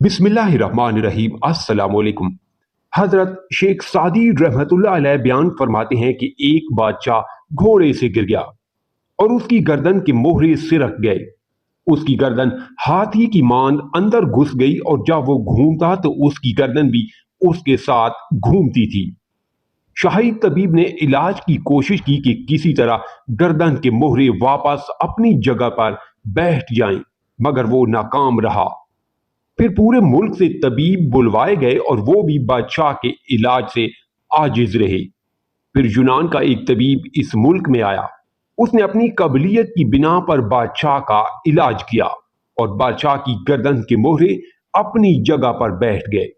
बिस्मिल्लाहिर्रहमानिर्रहीम। अस्सलाम वालेकुम। हजरत शेख सादी रहमतुल्लाह अलैह बयान फरमाते हैं कि एक बादशाह घोड़े से गिर गया और उसकी गर्दन के मोहरे सिरक गए। उसकी गर्दन हाथी की मांद अंदर घुस गई और जब वो घूमता तो उसकी गर्दन भी उसके साथ घूमती थी। शाही तबीब ने इलाज की कोशिश की कि किसी तरह गर्दन के मोहरे वापस अपनी जगह पर बैठ जाएं, मगर वो नाकाम रहा। फिर पूरे मुल्क से तबीब बुलवाए गए और वो भी बादशाह के इलाज से आजिज रहे। फिर यूनान का एक तबीब इस मुल्क में आया। उसने अपनी काबिलियत की बिना पर बादशाह का इलाज किया और बादशाह की गर्दन के मोहरे अपनी जगह पर बैठ गए।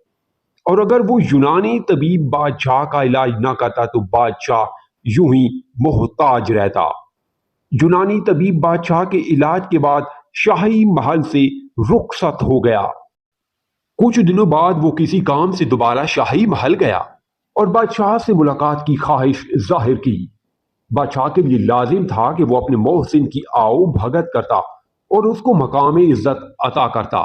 और अगर वो यूनानी तबीब बादशाह का इलाज ना करता तो बादशाह यूं ही मोहताज रहता। यूनानी तबीब बादशाह के इलाज के बाद शाही महल से रुखसत हो गया। कुछ दिनों बाद वो किसी काम से दोबारा शाही महल गया और बादशाह से मुलाकात की ख्वाहिश जाहिर की। बादशाह के लिए लाजिम था कि वो अपने मोहसिन की आओ भगत करता और उसको मकाम इज्जत अता करता,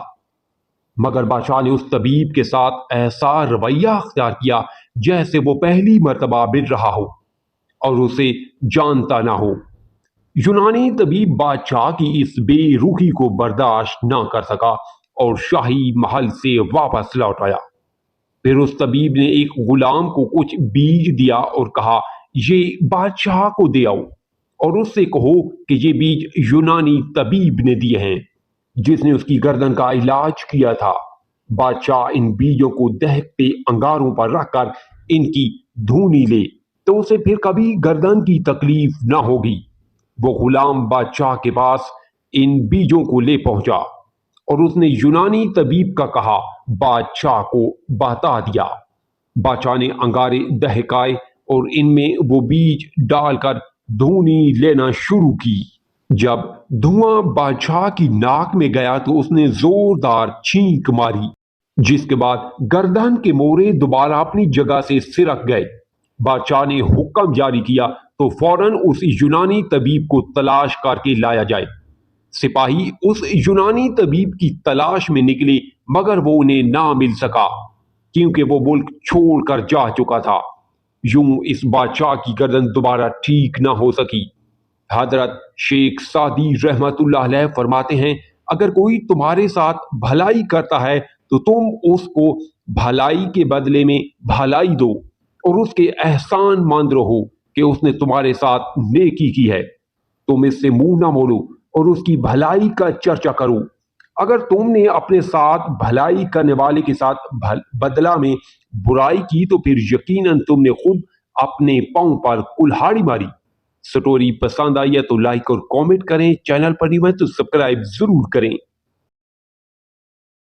मगर बादशाह ने उस तबीब के साथ ऐसा रवैया अख्तियार किया जैसे वो पहली मर्तबा मिल रहा हो और उसे जानता ना हो। यूनानी तबीब बादशाह की इस बेरुखी को बर्दाश्त ना कर सका और शाही महल से वापस लौट आया। फिर उस तबीब ने एक गुलाम को कुछ बीज दिया और कहा, ये बादशाह को दे आओ और उससे कहो कि ये बीज यूनानी तबीब ने दिए हैं जिसने उसकी गर्दन का इलाज किया था। बादशाह इन बीजों को दहकते अंगारों पर रखकर इनकी धूनी ले तो उसे फिर कभी गर्दन की तकलीफ ना होगी। वो गुलाम बादशाह के पास इन बीजों को ले पहुंचा और उसने यूनानी तबीब का कहा बादशाह को बता दिया। बादशाह ने अंगारे दहकाए और इनमें वो बीज डालकर धूनी लेना शुरू की। जब धुआं बादशाह की नाक में गया तो उसने जोरदार छींक मारी, जिसके बाद गर्दन के मोहरे दोबारा अपनी जगह से सिरक गए। बादशाह ने हुक्म जारी किया तो फौरन उस यूनानी तबीब को तलाश करके लाया जाए। सिपाही उस यूनानी तबीब की तलाश में निकले, मगर वो उन्हें ना मिल सका क्योंकि वो मुल्क छोड़कर जा चुका था। यूं इस बादशाह की गर्दन दोबारा ठीक ना हो सकी। हजरत शेख सादी रहमतुल्लाह अलैह फरमाते हैं, अगर कोई तुम्हारे साथ भलाई करता है तो तुम उसको भलाई के बदले में भलाई दो और उसके एहसान मंद रहो कि उसने तुम्हारे साथ नेकी की है। तुम इससे मुंह ना मोड़ो और उसकी भलाई का चर्चा करो। अगर तुमने अपने साथ भलाई करने वाले के साथ बदला में बुराई की तो फिर यकीनन तुमने खुद अपने पांव पर कुल्हाड़ी मारी। स्टोरी पसंद आई है तो लाइक और कमेंट करें। चैनल पर नहीं है तो सब्सक्राइब जरूर करें।